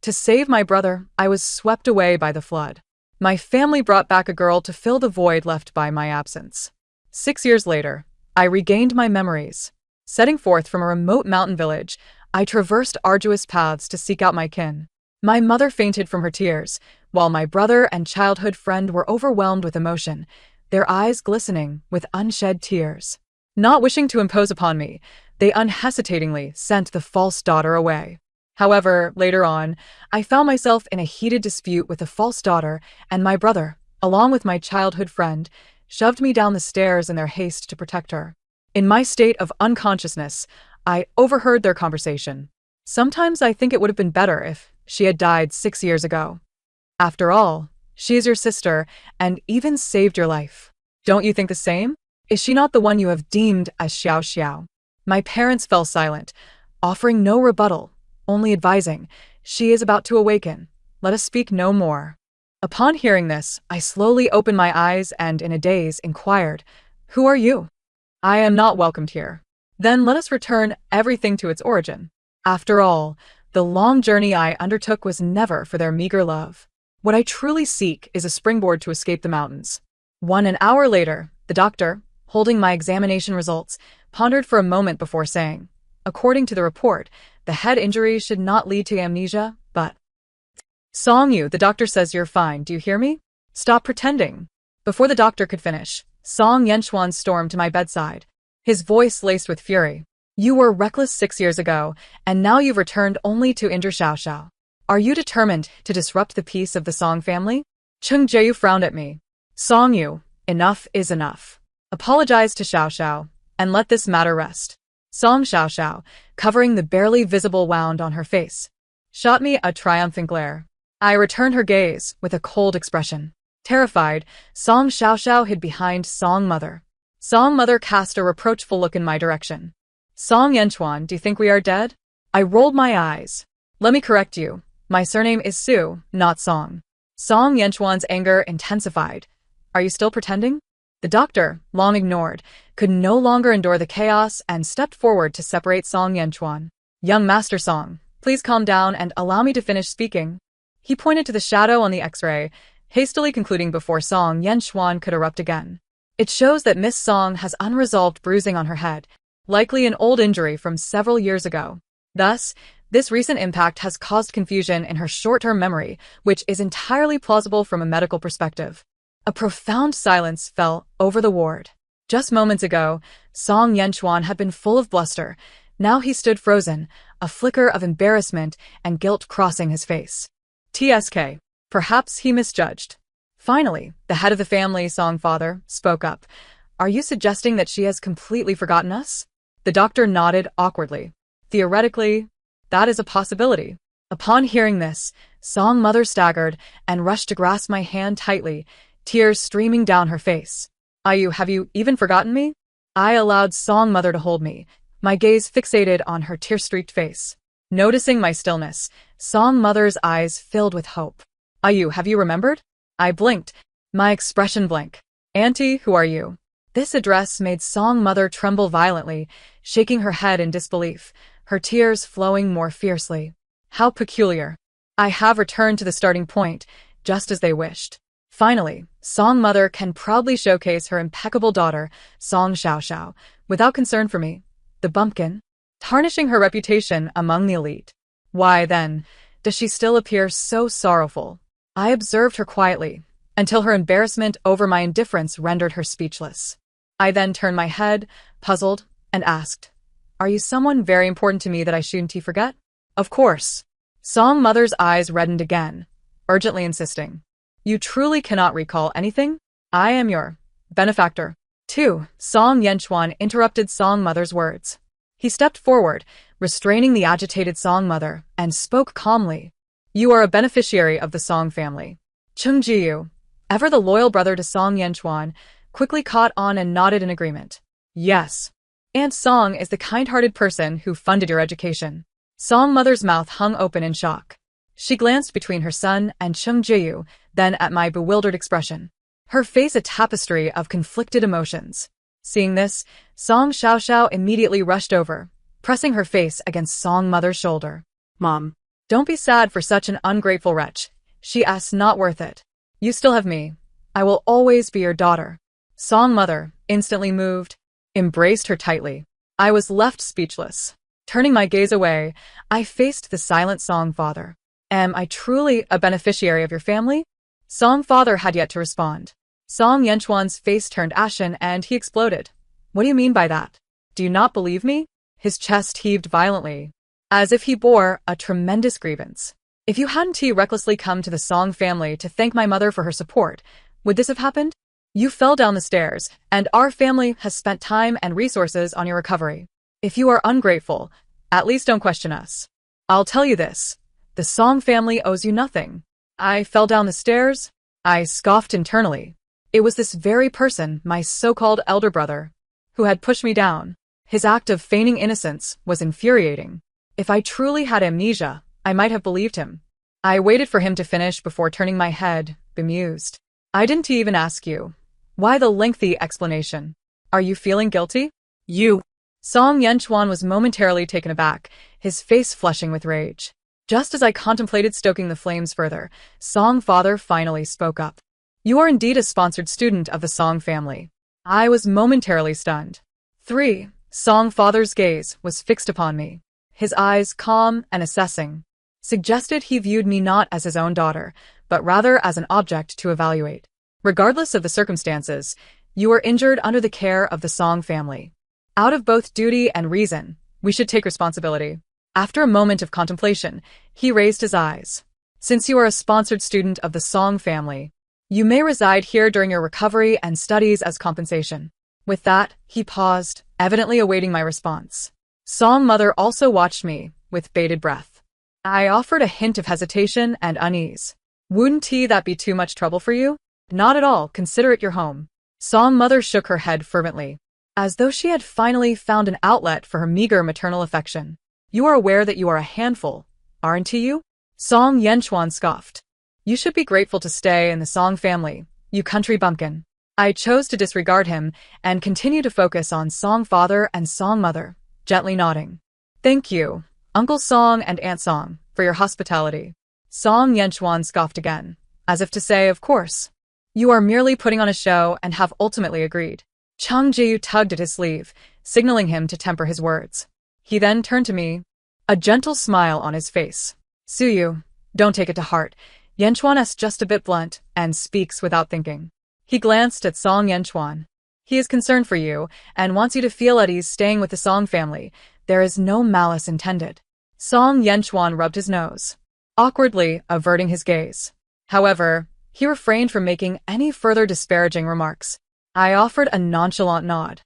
To save my brother, I was swept away by the flood. My family brought back a girl to fill the void left by my absence. 6 years later, I regained my memories. Setting forth from a remote mountain village, I traversed arduous paths to seek out my kin. My mother fainted from her tears, while my brother and childhood friend were overwhelmed with emotion, their eyes glistening with unshed tears. Not wishing to impose upon me, they unhesitatingly sent the false daughter away. However, later on, I found myself in a heated dispute with the false daughter, and my brother, along with my childhood friend, shoved me down the stairs in their haste to protect her. In my state of unconsciousness, I overheard their conversation. Sometimes I think it would have been better if she had died 6 years ago. After all, she is your sister and even saved your life. Don't you think the same? Is she not the one you have deemed as Xiao Xiao? My parents fell silent, offering no rebuttal, only advising, she is about to awaken. Let us speak no more. Upon hearing this, I slowly opened my eyes and, in a daze, inquired, who are you? I am not welcomed here. Then let us return everything to its origin. After all, the long journey I undertook was never for their meager love. What I truly seek is a springboard to escape the mountains. An hour later, the doctor, holding my examination results, pondered for a moment before saying, according to the report, the head injury should not lead to amnesia, but... Song Yu, the doctor says you're fine, do you hear me? Stop pretending. Before the doctor could finish, Song Yenchuan stormed to my bedside, his voice laced with fury. You were reckless 6 years ago, and now you've returned only to injure Xiao Xiao. Are you determined to disrupt the peace of the Song family? Cheng Jieyu frowned at me. Song Yu, enough is enough. Apologize to Xiao Xiao, and let this matter rest. Song Xiao Xiao, covering the barely visible wound on her face, shot me a triumphant glare. I returned her gaze with a cold expression. Terrified, Song Xiao Xiao hid behind Song Mother. Song Mother cast a reproachful look in my direction. Song Yenchuan, do you think we are dead? I rolled my eyes. Let me correct you. My surname is Su, not Song. Song Yenchuan's anger intensified. Are you still pretending? The doctor, long ignored, could no longer endure the chaos and stepped forward to separate Song Yenchuan. Young Master Song, please calm down and allow me to finish speaking. He pointed to the shadow on the X-ray, hastily concluding before Song Yenchuan could erupt again. It shows that Miss Song has unresolved bruising on her head, likely an old injury from several years ago. Thus, this recent impact has caused confusion in her short-term memory, which is entirely plausible from a medical perspective. A profound silence fell over the ward. Just moments ago, Song Yenchuan had been full of bluster. Now he stood frozen, a flicker of embarrassment and guilt crossing his face. TSK. Perhaps he misjudged. Finally, the head of the family, Song Father, spoke up. Are you suggesting that she has completely forgotten us? The doctor nodded awkwardly. Theoretically, that is a possibility. Upon hearing this, Song Mother staggered and rushed to grasp my hand tightly, tears streaming down her face. Ayu, have you even forgotten me? I allowed Song Mother to hold me, my gaze fixated on her tear-streaked face. Noticing my stillness, Song Mother's eyes filled with hope. Ayu, have you remembered? I blinked, my expression blank. Auntie, who are you? This address made Song Mother tremble violently, shaking her head in disbelief, her tears flowing more fiercely. How peculiar. I have returned to the starting point, just as they wished. Finally, Song Mother can proudly showcase her impeccable daughter, Song Xiao Xiao, without concern for me, the bumpkin, tarnishing her reputation among the elite. Why, then, does she still appear so sorrowful? I observed her quietly, until her embarrassment over my indifference rendered her speechless. I then turned my head, puzzled, and asked, Are you someone very important to me that I shouldn't forget? Of course. Song Mother's eyes reddened again, urgently insisting. You truly cannot recall anything? I am your benefactor. 2. Song Yenchuan interrupted Song Mother's words. He stepped forward, restraining the agitated Song Mother, and spoke calmly. You are a beneficiary of the Song family. Cheng Jiyu, ever the loyal brother to Song Yenchuan, quickly caught on and nodded in agreement. Yes. Aunt Song is the kind-hearted person who funded your education. Song Mother's mouth hung open in shock. She glanced between her son and Cheng Jiyu, then at my bewildered expression. Her face a tapestry of conflicted emotions. Seeing this, Song Xiao Xiao immediately rushed over, pressing her face against Song Mother's shoulder. Mom, Don't be sad for such an ungrateful wretch. She asks, not worth it. You still have me. I will always be your daughter. Song mother, instantly moved, embraced her tightly. I was left speechless. Turning my gaze away, I faced the silent Song father. Am I truly a beneficiary of your family? Song father had yet to respond. Song Yenchuan's face turned ashen and he exploded. What do you mean by that? Do you not believe me? His chest heaved violently, as if he bore a tremendous grievance. If you hadn't recklessly come to the Song family to thank my mother for her support, would this have happened? You fell down the stairs, and our family has spent time and resources on your recovery. If you are ungrateful, at least don't question us. I'll tell you this. The Song family owes you nothing. I fell down the stairs. I scoffed internally. It was this very person, my so-called elder brother, who had pushed me down. His act of feigning innocence was infuriating. If I truly had amnesia, I might have believed him. I waited for him to finish before turning my head, bemused. I didn't even ask you. Why the lengthy explanation? Are you feeling guilty? You. Song Yenchuan was momentarily taken aback, his face flushing with rage. Just as I contemplated stoking the flames further, Song father finally spoke up. You are indeed a sponsored student of the Song family. I was momentarily stunned. 3. Song father's gaze was fixed upon me. His eyes, calm and assessing, suggested he viewed me not as his own daughter, but rather as an object to evaluate. Regardless of the circumstances, you were injured under the care of the Song family. Out of both duty and reason, we should take responsibility. After a moment of contemplation, he raised his eyes. Since you are a sponsored student of the Song family, you may reside here during your recovery and studies as compensation. With that, he paused, evidently awaiting my response. Song mother also watched me, with bated breath. I offered a hint of hesitation and unease. Wouldn't that be too much trouble for you? Not at all, consider it your home. Song mother shook her head fervently, as though she had finally found an outlet for her meager maternal affection. You are aware that you are a handful, aren't you? Song Yenchuan scoffed. You should be grateful to stay in the Song family, you country bumpkin. I chose to disregard him and continue to focus on Song father and Song mother, gently nodding. Thank you, Uncle Song and Aunt Song, for your hospitality. Song Yenchuan scoffed again, as if to say, of course. You are merely putting on a show and have ultimately agreed. Chang Jiyu tugged at his sleeve, signaling him to temper his words. He then turned to me, a gentle smile on his face. Suyu, don't take it to heart. Yenchuan is just a bit blunt and speaks without thinking. He glanced at Song Yenchuan. He is concerned for you and wants you to feel at ease staying with the Song family. There is no malice intended. Song Yenchuan rubbed his nose, awkwardly averting his gaze. However, he refrained from making any further disparaging remarks. I offered a nonchalant nod.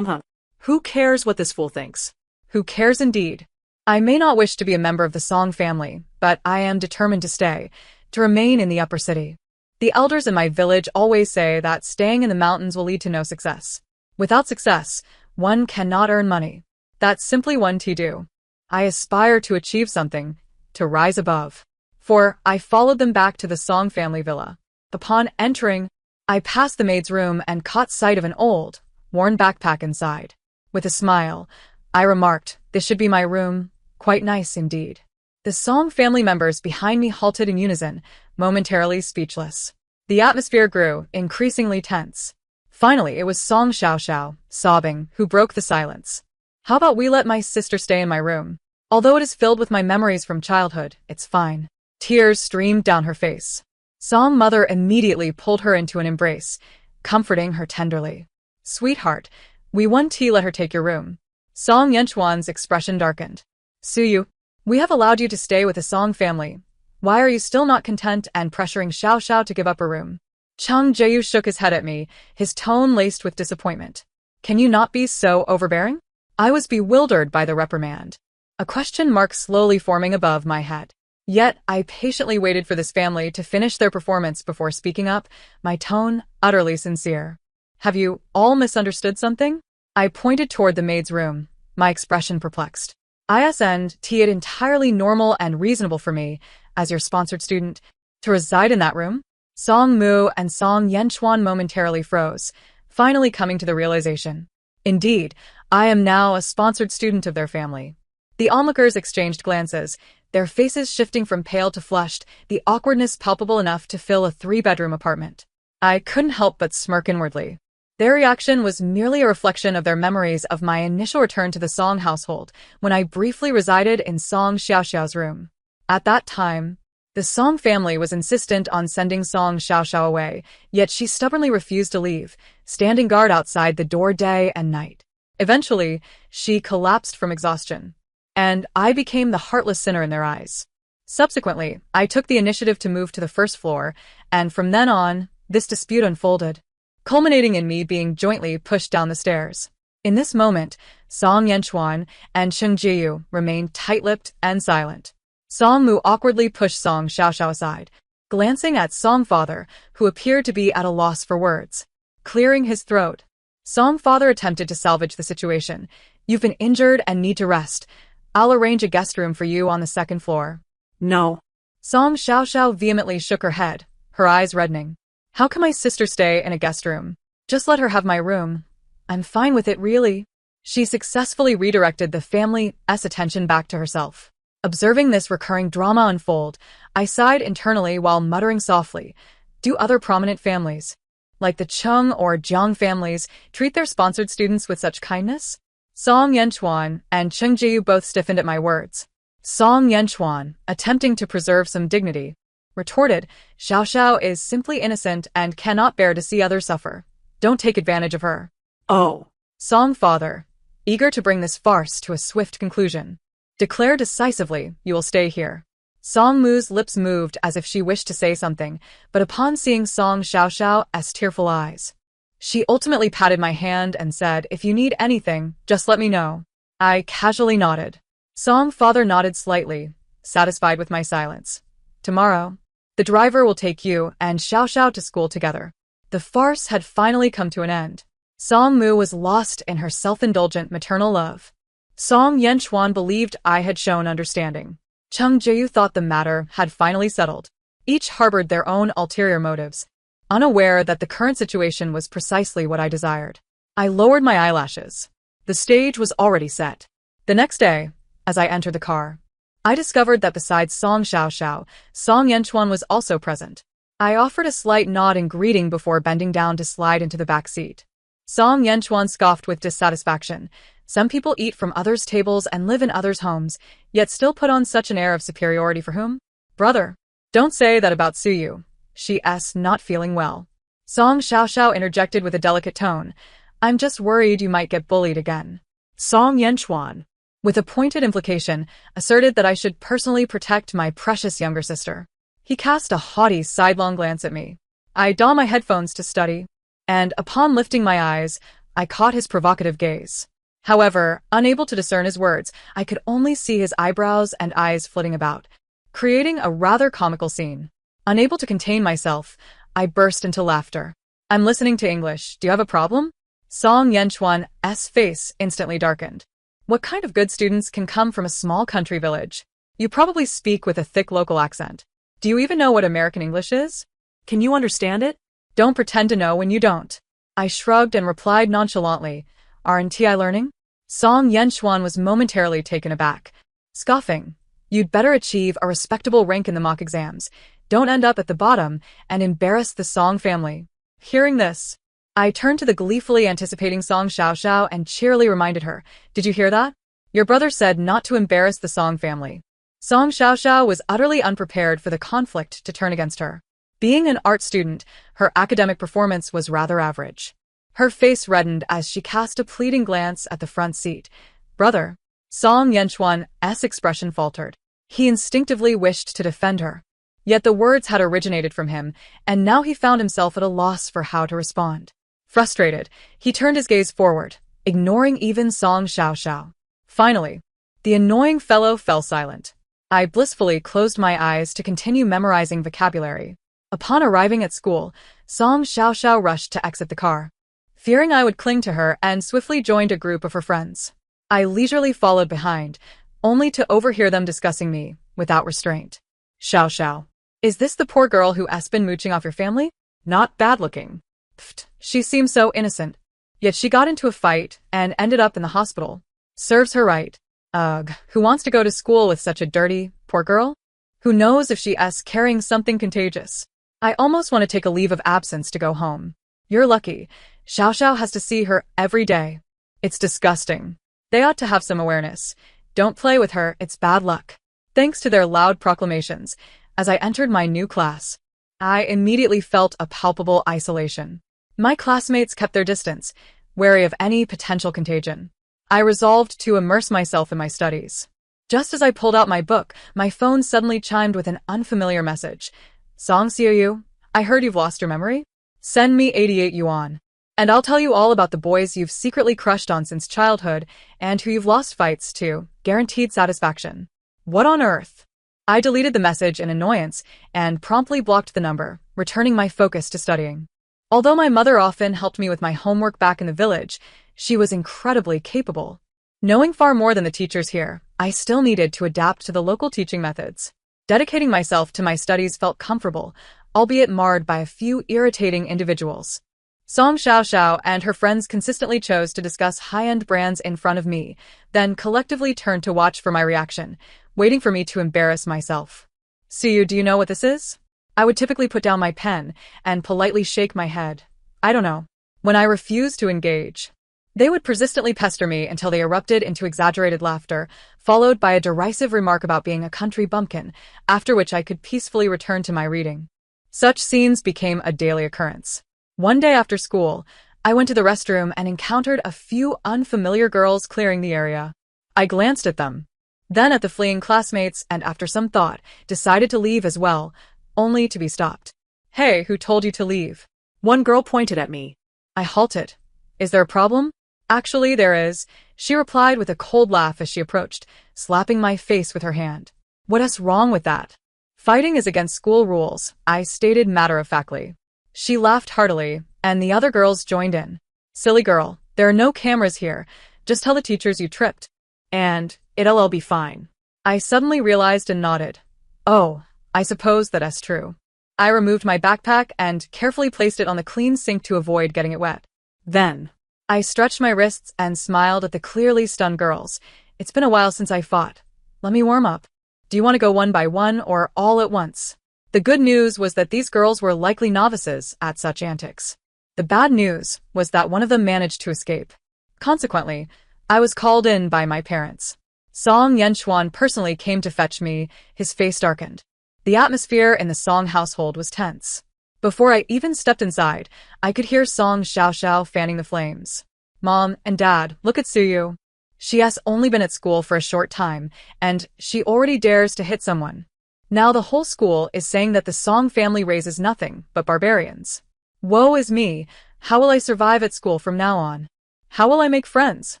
Who cares what this fool thinks? Who cares indeed? I may not wish to be a member of the Song family, but I am determined to stay, to remain in the upper city. The elders in my village always say that staying in the mountains will lead to no success. Without success, one cannot earn money. That's simply one to do. I aspire to achieve something, to rise above. For I followed them back to the Song family villa. Upon entering, I passed the maid's room and caught sight of an old, worn backpack inside. With a smile, I remarked, this should be my room, quite nice indeed. The Song family members behind me halted in unison, momentarily speechless. The atmosphere grew, increasingly tense. Finally, it was Song Xiaoxiao, sobbing, who broke the silence. How about we let my sister stay in my room? Although it is filled with my memories from childhood, it's fine. Tears streamed down her face. Song mother immediately pulled her into an embrace, comforting her tenderly. Sweetheart, we want to let her take your room. Song Yenchuan's expression darkened. Suyu, we have allowed you to stay with the Song family. Why are you still not content and pressuring Xiao Xiao to give up her room? Chang Jiyu shook his head at me, his tone laced with disappointment. Can you not be so overbearing? I was bewildered by the reprimand, a question mark slowly forming above my head. Yet I patiently waited for this family to finish their performance before speaking up, my tone utterly sincere. Have you all misunderstood something? I pointed toward the maid's room, my expression perplexed. It entirely normal and reasonable for me, as your sponsored student, to reside in that room? Song Mu and Song Yenchuan momentarily froze, finally coming to the realization. Indeed, I am now a sponsored student of their family. The onlookers exchanged glances, their faces shifting from pale to flushed, the awkwardness palpable enough to fill a three-bedroom apartment. I couldn't help but smirk inwardly. Their reaction was merely a reflection of their memories of my initial return to the Song household when I briefly resided in Song Xiaoxiao's room. At that time, the Song family was insistent on sending Song Xiaoxiao away, yet she stubbornly refused to leave, standing guard outside the door day and night. Eventually, she collapsed from exhaustion, and I became the heartless sinner in their eyes. Subsequently, I took the initiative to move to the first floor, and from then on, this dispute unfolded, culminating in me being jointly pushed down the stairs. In this moment, Song Yanchuan and Cheng Jiyu remained tight-lipped and silent. Song Mu awkwardly pushed Song Xiaoxiao aside, glancing at Song Father, who appeared to be at a loss for words. Clearing his throat, Song Father attempted to salvage the situation. "You've been injured and need to rest. I'll arrange a guest room for you on the second floor." No. Song Xiaoxiao vehemently shook her head, her eyes reddening. "How can my sister stay in a guest room? Just let her have my room. I'm fine with it, really." She successfully redirected the family's attention back to herself. Observing this recurring drama unfold, I sighed internally while muttering softly, "Do other prominent families, like the Chung or Jiang families, treat their sponsored students with such kindness?" Song Yanchuan and Cheng Jiyu both stiffened at my words. Song Yanchuan, attempting to preserve some dignity, retorted, "Xiaoxiao is simply innocent and cannot bear to see others suffer. Don't take advantage of her." Oh. Song Father, eager to bring this farce to a swift conclusion, declared decisively, "You will stay here." Song Mu's lips moved as if she wished to say something, but upon seeing Song Xiaoxiao's tearful eyes, she ultimately patted my hand and said, "If you need anything, just let me know." I casually nodded. Song Father nodded slightly, satisfied with my silence. "Tomorrow, the driver will take you and Xiaoxiao to school together." The farce had finally come to an end. Song Mu was lost in her self-indulgent maternal love. Song Yanchuan believed I had shown understanding. Cheng Jiyu thought the matter had finally settled. Each harbored their own ulterior motives, unaware that the current situation was precisely what I desired. I lowered my eyelashes. The stage was already set. The next day, as I entered the car, I discovered that besides Song Xiaoxiao, Song Yanchuan was also present. I offered a slight nod in greeting before bending down to slide into the back seat. Song Yanchuan scoffed with dissatisfaction. Some people eat from others' tables and live in others' homes, yet still put on such an air of superiority for whom? Brother, don't say that about Suyu. She's not feeling well. Song Xiaoxiao interjected with a delicate tone. I'm just worried you might get bullied again. Song Yanchuan, with a pointed implication, asserted that I should personally protect my precious younger sister. He cast a haughty sidelong glance at me. I donned my headphones to study, and upon lifting my eyes, I caught his provocative gaze. However, unable to discern his words, I could only see his eyebrows and eyes flitting about, creating a rather comical scene. Unable to contain myself, I burst into laughter. I'm listening to English. Do you have a problem? Song Yanchuan's face instantly darkened. What kind of good students can come from a small country village? You probably speak with a thick local accent. Do you even know what American English is? Can you understand it? Don't pretend to know when you don't. I shrugged and replied nonchalantly, Aren't I learning? Song Yanchuan was momentarily taken aback, scoffing. You'd better achieve a respectable rank in the mock exams. Don't end up at the bottom and embarrass the Song family. Hearing this, I turned to the gleefully anticipating Song Xiaoxiao and cheerily reminded her, Did you hear that? Your brother said not to embarrass the Song family. Song Xiaoxiao was utterly unprepared for the conflict to turn against her. Being an art student, her academic performance was rather average. Her face reddened as she cast a pleading glance at the front seat. Brother. Song Yanchuan's expression faltered. He instinctively wished to defend her. Yet the words had originated from him, and now he found himself at a loss for how to respond. Frustrated, he turned his gaze forward, ignoring even Song Xiaoxiao. Finally, the annoying fellow fell silent. I blissfully closed my eyes to continue memorizing vocabulary. Upon arriving at school, Song Xiaoxiao rushed to exit the car, fearing I would cling to her, and swiftly joined a group of her friends. I leisurely followed behind, only to overhear them discussing me, without restraint. Xiaoxiao. Is this the poor girl who has been mooching off your family? Not bad looking. Pfft, she seems so innocent. Yet she got into a fight and ended up in the hospital. Serves her right. Ugh, who wants to go to school with such a dirty, poor girl? Who knows if she's carrying something contagious? I almost want to take a leave of absence to go home. You're lucky. Xiao Xiao has to see her every day. It's disgusting. They ought to have some awareness. Don't play with her, it's bad luck. Thanks to their loud proclamations, as I entered my new class, I immediately felt a palpable isolation. My classmates kept their distance, wary of any potential contagion. I resolved to immerse myself in my studies. Just as I pulled out my book, my phone suddenly chimed with an unfamiliar message. Song Xiuyu, I heard you've lost your memory? Send me 88 yuan. And I'll tell you all about the boys you've secretly crushed on since childhood and who you've lost fights to, guaranteed satisfaction. What on earth? I deleted the message in annoyance and promptly blocked the number, returning my focus to studying. Although my mother often helped me with my homework back in the village, she was incredibly capable. Knowing far more than the teachers here, I still needed to adapt to the local teaching methods. Dedicating myself to my studies felt comfortable, albeit marred by a few irritating individuals. Song Xiaoxiao and her friends consistently chose to discuss high-end brands in front of me, then collectively turned to watch for my reaction, waiting for me to embarrass myself. Siyu, do you know what this is? I would typically put down my pen and politely shake my head. I don't know. When I refused to engage, they would persistently pester me until they erupted into exaggerated laughter, followed by a derisive remark about being a country bumpkin, after which I could peacefully return to my reading. Such scenes became a daily occurrence. One day after school, I went to the restroom and encountered a few unfamiliar girls clearing the area. I glanced at them, then at the fleeing classmates, and after some thought, decided to leave as well, only to be stopped. Hey, who told you to leave? One girl pointed at me. I halted. Is there a problem? Actually, there is, she replied with a cold laugh as she approached, slapping my face with her hand. What's wrong with that? Fighting is against school rules, I stated matter-of-factly. She laughed heartily, and the other girls joined in. Silly girl, there are no cameras here. Just tell the teachers you tripped. And it'll all be fine. I suddenly realized and nodded. Oh, I suppose that's true. I removed my backpack and carefully placed it on the clean sink to avoid getting it wet. Then, I stretched my wrists and smiled at the clearly stunned girls. It's been a while since I fought. Let me warm up. Do you want to go one by one or all at once? The good news was that these girls were likely novices at such antics. The bad news was that one of them managed to escape. Consequently, I was called in by my parents. Song Yenchuan personally came to fetch me, his face darkened. The atmosphere in the Song household was tense. Before I even stepped inside, I could hear Song Xiaoxiao fanning the flames. Mom and Dad, look at Suyu. She has only been at school for a short time, and she already dares to hit someone. Now the whole school is saying that the Song family raises nothing but barbarians. Woe is me, how will I survive at school from now on? How will I make friends?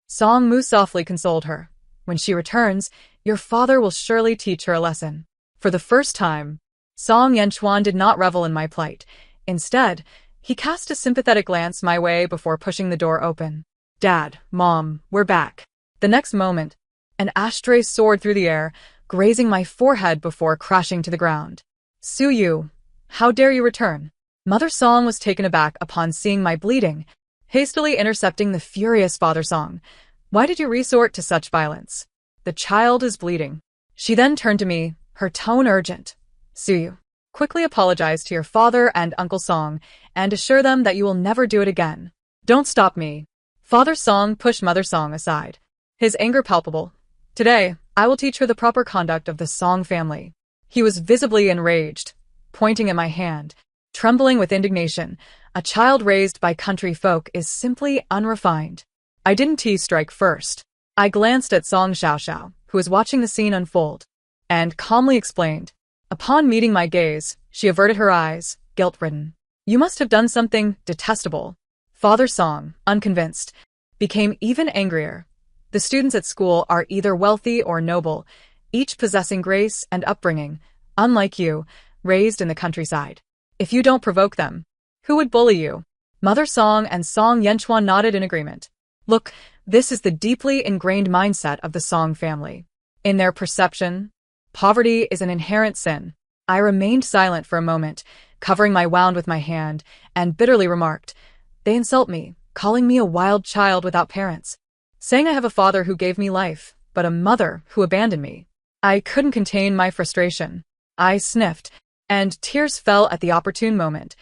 Song Mu softly consoled her. When she returns, your father will surely teach her a lesson. For the first time, Song Yenchuan did not revel in my plight. Instead, he cast a sympathetic glance my way before pushing the door open. Dad, Mom, we're back. The next moment, an ashtray soared through the air, grazing my forehead before crashing to the ground. Suyu, how dare you return? Mother Song was taken aback upon seeing my bleeding, hastily intercepting the furious Father Song. Why did you resort to such violence? The child is bleeding. She then turned to me, her tone urgent. Suyu, quickly apologize to your father and Uncle Song, and assure them that you will never do it again. Don't stop me. Father Song pushed Mother Song aside, his anger palpable. Today, I will teach her the proper conduct of the Song family. He was visibly enraged, pointing at my hand, trembling with indignation. A child raised by country folk is simply unrefined. I didn't strike first. I glanced at Song Xiaoxiao, who was watching the scene unfold, and calmly explained. Upon meeting my gaze, she averted her eyes, guilt-ridden. You must have done something detestable. Father Song, unconvinced, became even angrier. The students at school are either wealthy or noble, each possessing grace and upbringing, unlike you, raised in the countryside. If you don't provoke them, who would bully you? Mother Song and Song Yenchuan nodded in agreement. Look, this is the deeply ingrained mindset of the Song family. In their perception, poverty is an inherent sin. I remained silent for a moment, covering my wound with my hand, and bitterly remarked, they insult me, calling me a wild child without parents, saying I have a father who gave me life, but a mother who abandoned me. I couldn't contain my frustration. I sniffed, and tears fell at the opportune moment.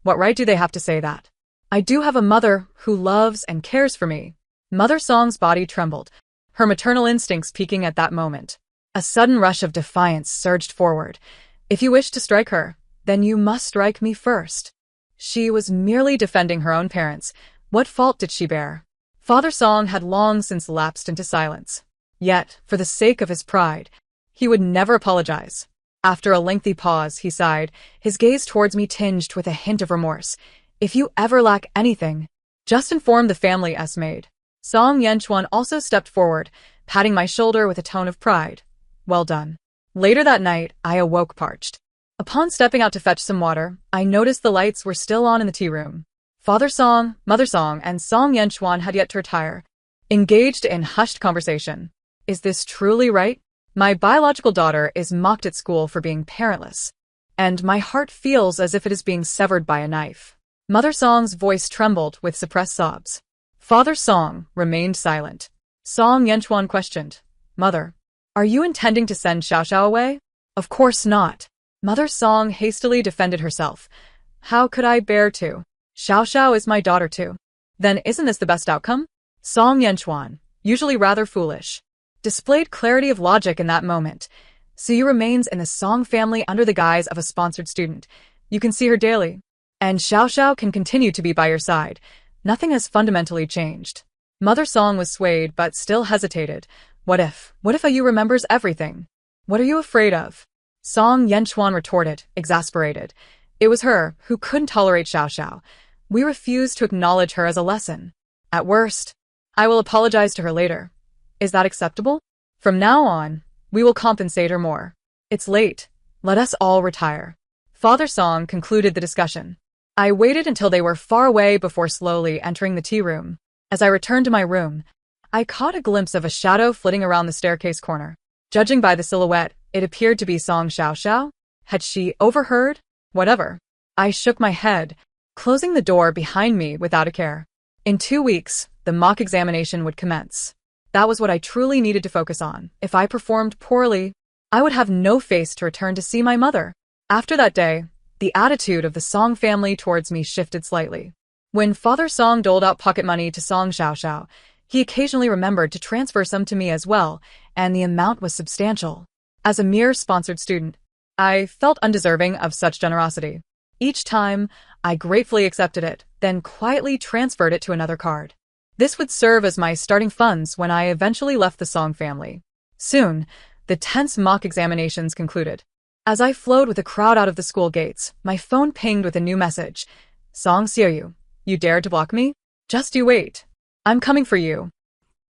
What right do they have to say that? I do have a mother who loves and cares for me. Mother Song's body trembled, her maternal instincts peaking at that moment. A sudden rush of defiance surged forward. If you wish to strike her, then you must strike me first. She was merely defending her own parents. What fault did she bear? Father Song had long since lapsed into silence. Yet, for the sake of his pride, he would never apologize. After a lengthy pause, he sighed, his gaze towards me tinged with a hint of remorse. If you ever lack anything, just inform the family maid. Song Yenchuan also stepped forward, patting my shoulder with a tone of pride. Well done. Later that night, I awoke parched. Upon stepping out to fetch some water, I noticed the lights were still on in the tea room. Father Song, Mother Song, and Song Yenchuan had yet to retire, engaged in hushed conversation. Is this truly right? My biological daughter is mocked at school for being parentless, and my heart feels as if it is being severed by a knife. Mother Song's voice trembled with suppressed sobs. Father Song remained silent. Song Yenchuan questioned, Mother, are you intending to send Xiao Xiao away? Of course not. Mother Song hastily defended herself. How could I bear to? Xiao Xiao is my daughter too. Then isn't this the best outcome? Song Yenchuan, usually rather foolish, displayed clarity of logic in that moment. Siyu remains in the Song family under the guise of a sponsored student. You can see her daily. And Xiao Xiao can continue to be by your side. Nothing has fundamentally changed. Mother Song was swayed but still hesitated. What if Ayu remembers everything? What are you afraid of? Song Yenchuan retorted, exasperated. It was her who couldn't tolerate Xiao Xiao. We refused to acknowledge her as a lesson. At worst, I will apologize to her later. Is that acceptable? From now on, we will compensate her more. It's late. Let us all retire. Father Song concluded the discussion. I waited until they were far away before slowly entering the tea room. As I returned to my room, I caught a glimpse of a shadow flitting around the staircase corner. Judging by the silhouette, it appeared to be Song Xiao Xiao. Had she overheard? Whatever. I shook my head, closing the door behind me without a care. In 2 weeks, the mock examination would commence. That was what I truly needed to focus on. If I performed poorly, I would have no face to return to see my mother. After that day, the attitude of the Song family towards me shifted slightly. When Father Song doled out pocket money to Song Xiao Xiao, he occasionally remembered to transfer some to me as well, and the amount was substantial. As a mere sponsored student, I felt undeserving of such generosity. Each time, I gratefully accepted it, then quietly transferred it to another card. This would serve as my starting funds when I eventually left the Song family. Soon, the tense mock examinations concluded. As I flowed with the crowd out of the school gates, my phone pinged with a new message. Song Xiaoyu, you dared to block me? Just you wait. I'm coming for you.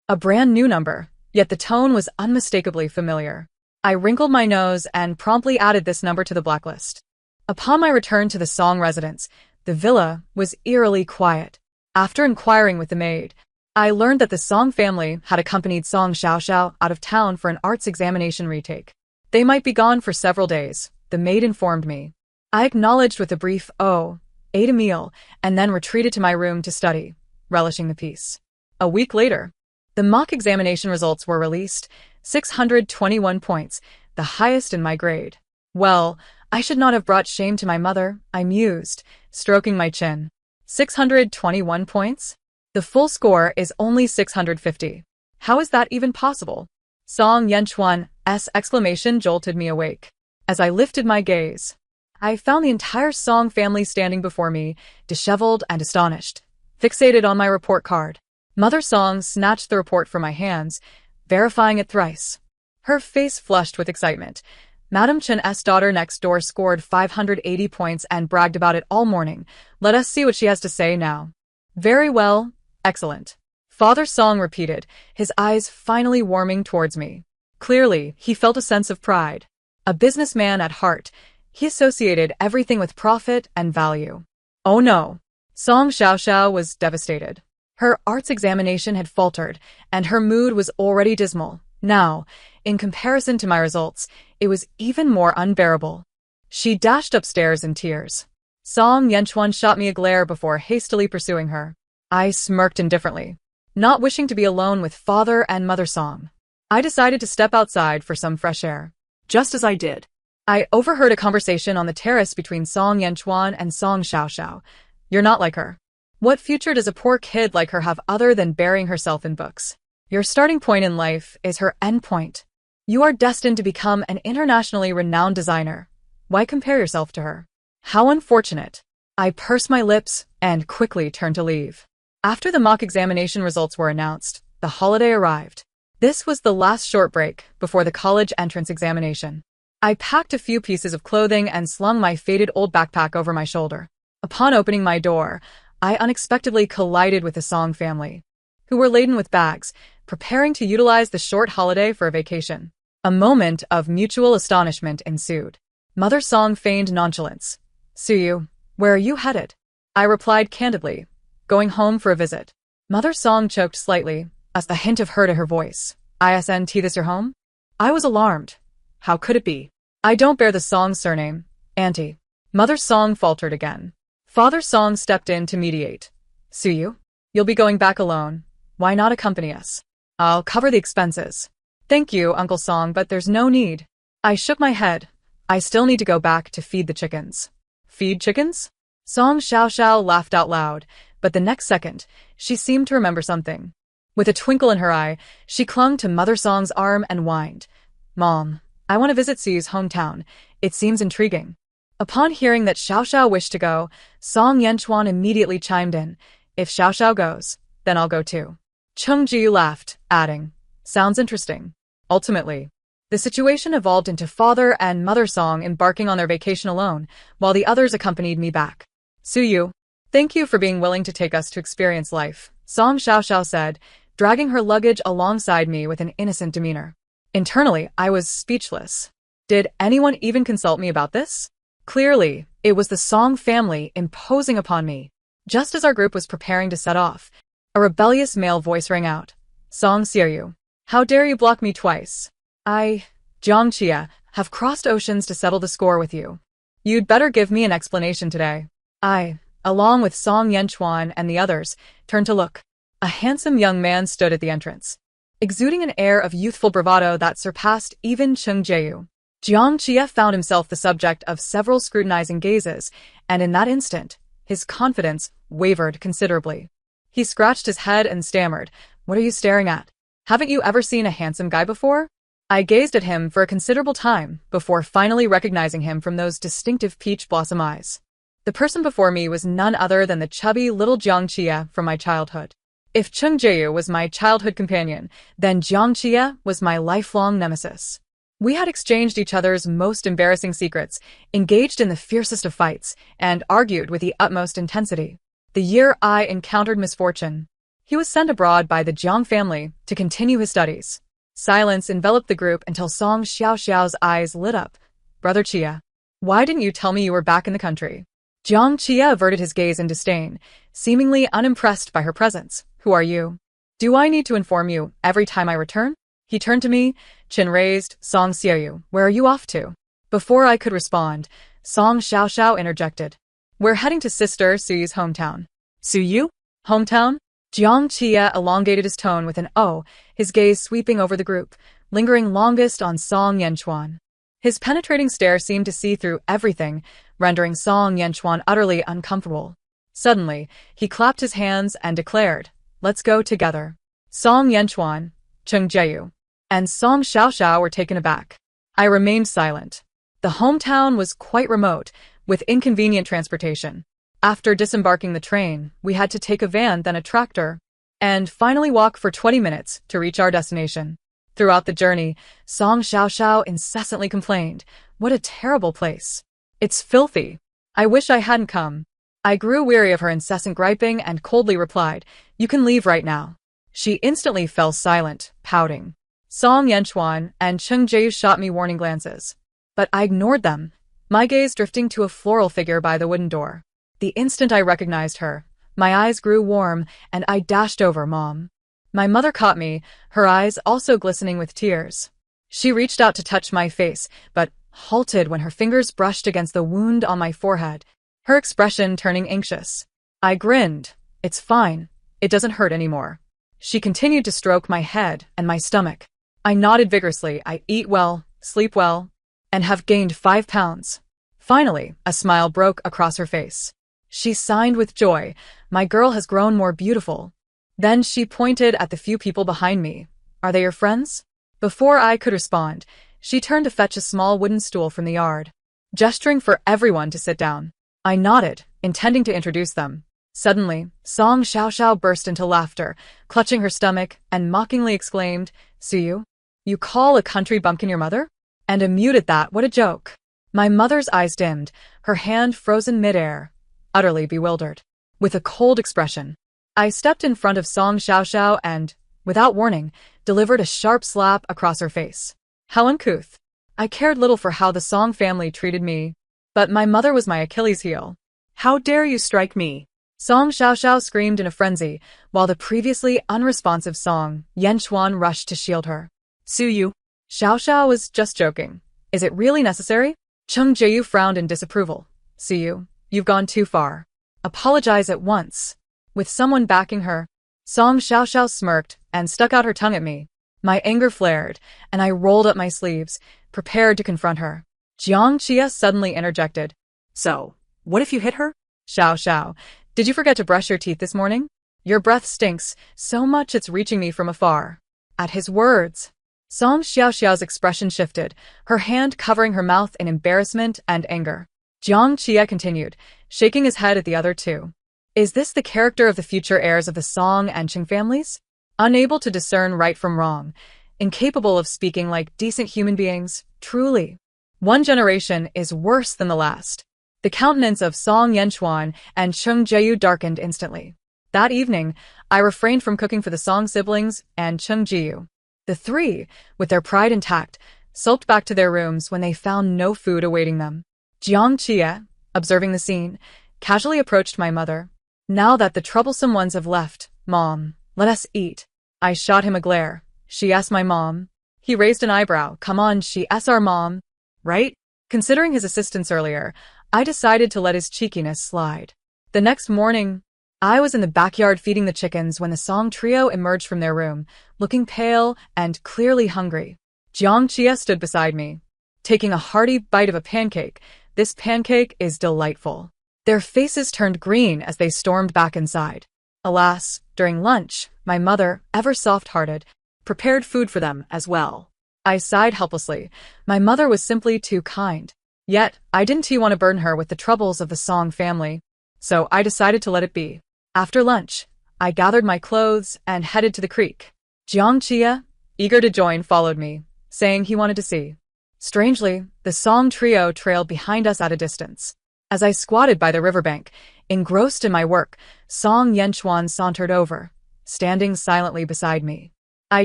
A brand new number, yet the tone was unmistakably familiar. I wrinkled my nose and promptly added this number to the blacklist. Upon my return to the Song residence, the villa was eerily quiet. After inquiring with the maid, I learned that the Song family had accompanied Song Xiao Xiao out of town for an arts examination retake. They might be gone for several days, the maid informed me. I acknowledged with a brief "oh," ate a meal, and then retreated to my room to study, relishing the peace. A week later, the mock examination results were released, 621 points, the highest in my grade. Well, I should not have brought shame to my mother, I mused, stroking my chin. 621 points? The full score is only 650. How is that even possible? Song Yenchuan's exclamation jolted me awake. As I lifted my gaze, I found the entire Song family standing before me, disheveled and astonished, fixated on my report card. Mother Song snatched the report from my hands, verifying it thrice. Her face flushed with excitement. Madam Chen's daughter next door scored 580 points and bragged about it all morning. Let us see what she has to say now. Very well, excellent. Father Song repeated, his eyes finally warming towards me. Clearly, he felt a sense of pride. A businessman at heart, he associated everything with profit and value. Oh no. Song Xiao Xiao was devastated. Her arts examination had faltered, and her mood was already dismal. Now, in comparison to my results, it was even more unbearable. She dashed upstairs in tears. Song Yenchuan shot me a glare before hastily pursuing her. I smirked indifferently, not wishing to be alone with Father and Mother Song. I decided to step outside for some fresh air. Just as I did. I overheard a conversation on the terrace between Song Yanchuan and Song Xiaoxiao. You're not like her. What future does a poor kid like her have other than burying herself in books? Your starting point in life is her end point. You are destined to become an internationally renowned designer. Why compare yourself to her? How unfortunate. I pursed my lips and quickly turned to leave. After the mock examination results were announced, the holiday arrived. This was the last short break before the college entrance examination. I packed a few pieces of clothing and slung my faded old backpack over my shoulder. Upon opening my door, I unexpectedly collided with the Song family, who were laden with bags, preparing to utilize the short holiday for a vacation. A moment of mutual astonishment ensued. Mother Song feigned nonchalance. "Suyu, where are you headed?" I replied candidly, "Going home for a visit." Mother Song choked slightly, as a hint of hurt in her voice. "Isn't this your home?" I was alarmed. How could it be? "I don't bear the Song surname, Auntie." Mother Song faltered again. Father Song stepped in to mediate. "Suyu, you'll be going back alone. Why not accompany us? I'll cover the expenses." "Thank you, Uncle Song, but there's no need." I shook my head. I still need to go back to feed the chickens. "Feed chickens?" Song Xiaoxiao laughed out loud, but the next second, she seemed to remember something. With a twinkle in her eye, she clung to Mother Song's arm and whined. "Mom, I want to visit Suyu's hometown. It seems intriguing." Upon hearing that Xiaoxiao wished to go, Song Yanchuan immediately chimed in. "If Xiaoxiao goes, then I'll go too." Cheng Ji laughed, adding, "Sounds interesting." Ultimately, the situation evolved into Father and Mother Song embarking on their vacation alone, while the others accompanied me back. "Suyu, thank you for being willing to take us to experience life," Song Xiaoxiao said, dragging her luggage alongside me with an innocent demeanor. Internally, I was speechless. Did anyone even consult me about this? Clearly, it was the Song family imposing upon me. Just as our group was preparing to set off, a rebellious male voice rang out. "Song Xiaoyu, how dare you block me twice? I, Jiang Chia, have crossed oceans to settle the score with you. You'd better give me an explanation today." I, along with Song Yanchuan and the others, turned to look. A handsome young man stood at the entrance, exuding an air of youthful bravado that surpassed even Cheng Jiu. Jiang Chia found himself the subject of several scrutinizing gazes, and in that instant, his confidence wavered considerably. He scratched his head and stammered, "What are you staring at? Haven't you ever seen a handsome guy before?" I gazed at him for a considerable time before finally recognizing him from those distinctive peach blossom eyes. The person before me was none other than the chubby little Jiang Chia from my childhood. If Cheng Jiu was my childhood companion, then Jiang Chia was my lifelong nemesis. We had exchanged each other's most embarrassing secrets, engaged in the fiercest of fights, and argued with the utmost intensity. The year I encountered misfortune, he was sent abroad by the Jiang family to continue his studies. Silence enveloped the group until Song Xiaoxiao's eyes lit up. "Brother Chia, why didn't you tell me you were back in the country?" Jiang Chia averted his gaze in disdain, seemingly unimpressed by her presence. "Who are you? Do I need to inform you every time I return?" He turned to me, chin raised. "Song Xiaoyu, where are you off to?" Before I could respond, Song Xiaoxiao interjected. "We're heading to Sister Suyu's hometown." "Suyu? Hometown?" Jiang Chia elongated his tone with an "oh," his gaze sweeping over the group, lingering longest on Song Yanchuan. His penetrating stare seemed to see through everything, rendering Song Yanchuan utterly uncomfortable. Suddenly, he clapped his hands and declared, "Let's go together." Song Yanchuan, Cheng Jiu, and Song Xiaoxiao were taken aback. I remained silent. The hometown was quite remote, with inconvenient transportation. After disembarking the train, we had to take a van, then a tractor, and finally walk for 20 minutes to reach our destination. Throughout the journey, Song Xiaoxiao incessantly complained, "What a terrible place. It's filthy. I wish I hadn't come." I grew weary of her incessant griping and coldly replied, "You can leave right now." She instantly fell silent, pouting. Song Yanchuan and Cheng Jiu shot me warning glances, but I ignored them, my gaze drifting to a floral figure by the wooden door. The instant I recognized her, my eyes grew warm and I dashed over. "Mom." My mother caught me, her eyes also glistening with tears. She reached out to touch my face, but halted when her fingers brushed against the wound on my forehead, her expression turning anxious. I grinned. "It's fine. It doesn't hurt anymore." She continued to stroke my head and my stomach. I nodded vigorously. I eat well, sleep well, and have gained 5 pounds. Finally, a smile broke across her face. She sighed with joy. My girl has grown more beautiful. Then she pointed at the few people behind me. Are they your friends? Before I could respond, she turned to fetch a small wooden stool from the yard, gesturing for everyone to sit down. I nodded, intending to introduce them. Suddenly, Song Xiaoxiao burst into laughter, clutching her stomach, and mockingly exclaimed, Suyu, you call a country bumpkin your mother? And amused at that, what a joke. My mother's eyes dimmed, her hand frozen midair, utterly bewildered. With a cold expression, I stepped in front of Song Xiaoxiao and, without warning, delivered a sharp slap across her face. How uncouth. I cared little for how the Song family treated me, but my mother was my Achilles heel. How dare you strike me? Song Xiaoxiao screamed in a frenzy, while the previously unresponsive Song Yanchuan rushed to shield her. Suyu. Xiaoxiao was just joking. Is it really necessary? Cheng Jiu frowned in disapproval. Suyu, you've gone too far. Apologize at once. With someone backing her, Song Xiaoxiao smirked and stuck out her tongue at me. My anger flared, and I rolled up my sleeves, prepared to confront her. Jiang Chia suddenly interjected. So, what if you hit her? Xiaoxiao, did you forget to brush your teeth this morning? Your breath stinks so much it's reaching me from afar. At his words, Song Xiaoxiao's expression shifted, her hand covering her mouth in embarrassment and anger. Jiang Chia continued, shaking his head at the other two. Is this the character of the future heirs of the Song and Qing families? Unable to discern right from wrong, incapable of speaking like decent human beings, truly. One generation is worse than the last. The countenance of Song Yanchuan and Cheng Jiu darkened instantly. That evening, I refrained from cooking for the Song siblings and Cheng Jiu. The three, with their pride intact, sulked back to their rooms when they found no food awaiting them. Jiang Chia, observing the scene, casually approached my mother. Now that the troublesome ones have left, Mom, let us eat. I shot him a glare. She asked my mom. He raised an eyebrow. Come on, she asked our mom. Right? Considering his assistance earlier, I decided to let his cheekiness slide. The next morning, I was in the backyard feeding the chickens when the Song trio emerged from their room, looking pale and clearly hungry. Jiang Chia stood beside me, taking a hearty bite of a pancake. This pancake is delightful. Their faces turned green as they stormed back inside. Alas, during lunch, my mother, ever soft-hearted, prepared food for them as well. I sighed helplessly. My mother was simply too kind. Yet, I didn't too want to burden her with the troubles of the Song family, so I decided to let it be. After lunch, I gathered my clothes and headed to the creek. Jiang Chia, eager to join, followed me, saying he wanted to see. Strangely, the Song trio trailed behind us at a distance. As I squatted by the riverbank, engrossed in my work, Song Yanchuan sauntered over, standing silently beside me. I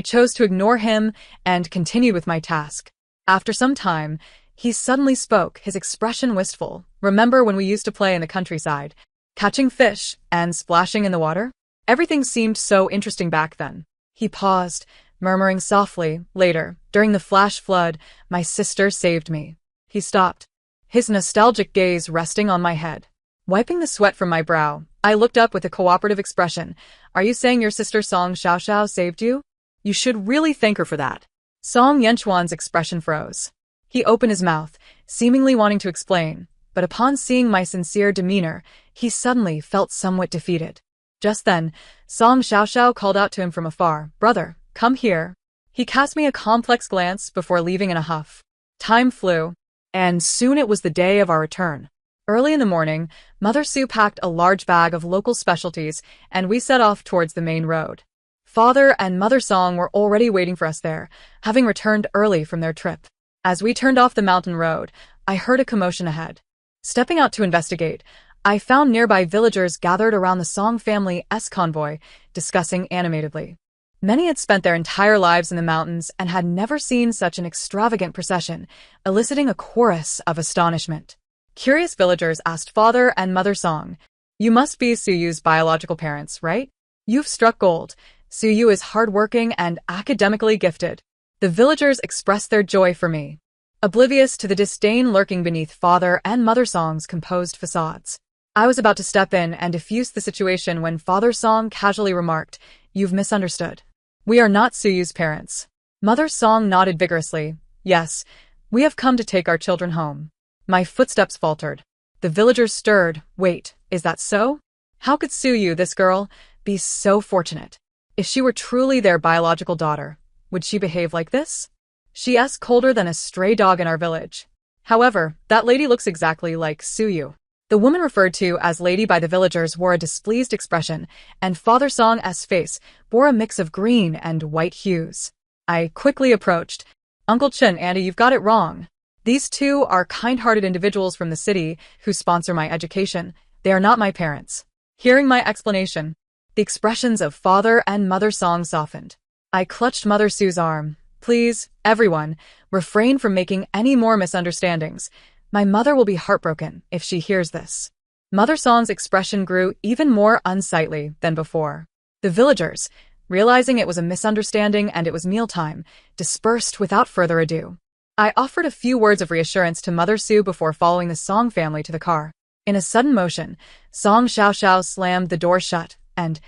chose to ignore him and continued with my task. After some time, he suddenly spoke, his expression wistful. Remember when we used to play in the countryside, catching fish and splashing in the water? Everything seemed so interesting back then. He paused, murmuring softly, later, during the flash flood, my sister saved me. He stopped, his nostalgic gaze resting on my head. Wiping the sweat from my brow, I looked up with a cooperative expression. Are you saying your sister Song Xiaoxiao saved you? You should really thank her for that. Song Yanchuan's expression froze. He opened his mouth, seemingly wanting to explain, but upon seeing my sincere demeanor, he suddenly felt somewhat defeated. Just then, Song Xiaoxiao called out to him from afar, Brother, come here. He cast me a complex glance before leaving in a huff. Time flew, and soon it was the day of our return. Early in the morning, Mother Sue packed a large bag of local specialties, and we set off towards the main road. Father and Mother Song were already waiting for us there, having returned early from their trip. As we turned off the mountain road, I heard a commotion ahead. Stepping out to investigate, I found nearby villagers gathered around the Song family's convoy, discussing animatedly. Many had spent their entire lives in the mountains and had never seen such an extravagant procession, eliciting a chorus of astonishment. Curious villagers asked Father and Mother Song, You must be Suyu's biological parents, right? You've struck gold. Suyu is hardworking and academically gifted. The villagers expressed their joy for me, oblivious to the disdain lurking beneath Father and Mother Song's composed facades. I was about to step in and diffuse the situation when Father Song casually remarked, You've misunderstood. We are not Suyu's parents. Mother Song nodded vigorously. Yes, we have come to take our children home. My footsteps faltered. The villagers stirred. Wait, is that so? How could Suyu, this girl, be so fortunate? If she were truly their biological daughter, would she behave like this? She's colder than a stray dog in our village. However, that lady looks exactly like Suyu. The woman referred to as lady by the villagers wore a displeased expression, and Father Song's face bore a mix of green and white hues. I quickly approached. Uncle Chen, Auntie, you've got it wrong. These two are kind-hearted individuals from the city who sponsor my education. They are not my parents. Hearing my explanation, the expressions of Father and Mother Song softened. I clutched Mother Sue's arm. Please, everyone, refrain from making any more misunderstandings. My mother will be heartbroken if she hears this. Mother Song's expression grew even more unsightly than before. The villagers, realizing it was a misunderstanding and it was mealtime, dispersed without further ado. I offered a few words of reassurance to Mother Sue before following the Song family to the car. In a sudden motion, Song Xiao slammed the door shut and,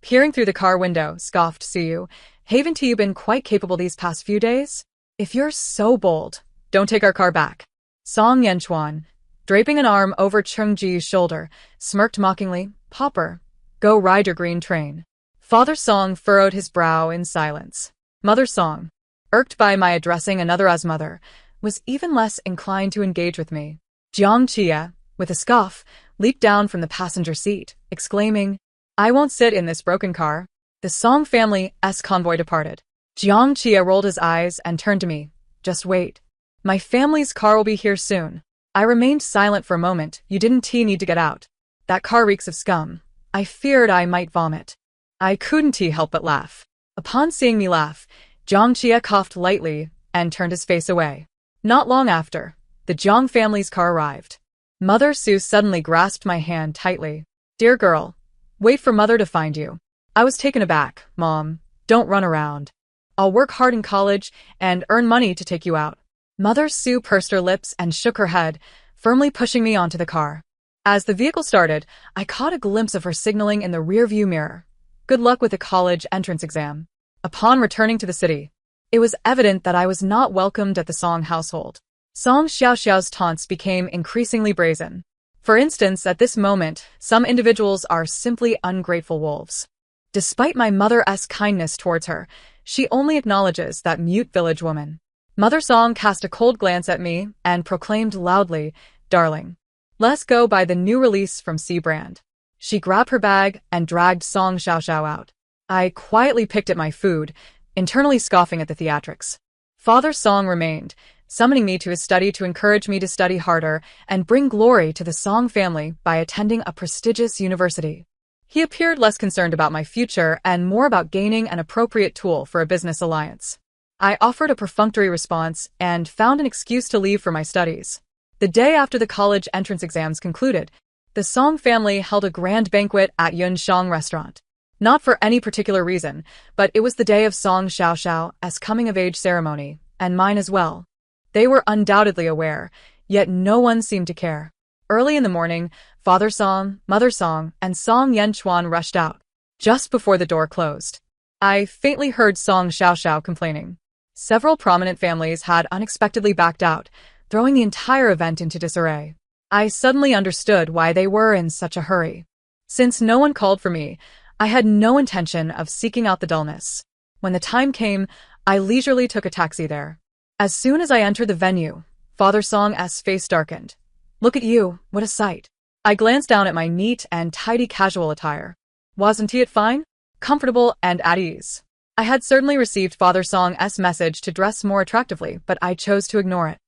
peering through the car window, scoffed Suyu. Haven't you been quite capable these past few days? If you're so bold, don't take our car back. Song Yanchuan, draping an arm over Chengji's shoulder, smirked mockingly. Pauper, go ride your green train. Father Song furrowed his brow in silence. Mother Song, irked by my addressing another as mother, was even less inclined to engage with me. Jiang Chia, with a scoff, leaped down from the passenger seat, exclaiming, I won't sit in this broken car. The Song family's convoy departed. Jiang Chia rolled his eyes and turned to me. Just wait. My family's car will be here soon. I remained silent for a moment. You didn't need to get out. That car reeks of scum. I feared I might vomit. I couldn't help but laugh. Upon seeing me laugh, Jiang Chia coughed lightly and turned his face away. Not long after, the Jiang family's car arrived. Mother Sue suddenly grasped my hand tightly. Dear girl, wait for Mother to find you. I was taken aback. Mom, don't run around. I'll work hard in college and earn money to take you out. Mother Sue pursed her lips and shook her head, firmly pushing me onto the car. As the vehicle started, I caught a glimpse of her signaling in the rearview mirror. Good luck with the college entrance exam. Upon returning to the city, it was evident that I was not welcomed at the Song household. Song Xiao's taunts became increasingly brazen. For instance, at this moment, some individuals are simply ungrateful wolves. Despite my mother's kindness towards her, she only acknowledges that mute village woman. Mother Song cast a cold glance at me and proclaimed loudly, Darling, let's go buy the new release from C Brand. She grabbed her bag and dragged Song Xiao out. I quietly picked at my food, internally scoffing at the theatrics. Father Song remained, summoning me to his study to encourage me to study harder and bring glory to the Song family by attending a prestigious university. He appeared less concerned about my future and more about gaining an appropriate tool for a business alliance. I offered a perfunctory response and found an excuse to leave for my studies. The day after the college entrance exams concluded, the Song family held a grand banquet at Yunshang restaurant. Not for any particular reason, but it was the day of Song Xiao's coming-of-age ceremony, and mine as well. They were undoubtedly aware, yet no one seemed to care. Early in the morning, Father Song, Mother Song, and Song Yanchuan rushed out. Just before the door closed, I faintly heard Song Xiao complaining. Several prominent families had unexpectedly backed out, throwing the entire event into disarray. I suddenly understood why they were in such a hurry. Since no one called for me, I had no intention of seeking out the dullness. When the time came, I leisurely took a taxi there. As soon as I entered the venue, Father Song's face darkened. Look at you, what a sight. I glanced down at my neat and tidy casual attire. Wasn't it fine? Comfortable and at ease. I had certainly received Father Song's message to dress more attractively, but I chose to ignore it.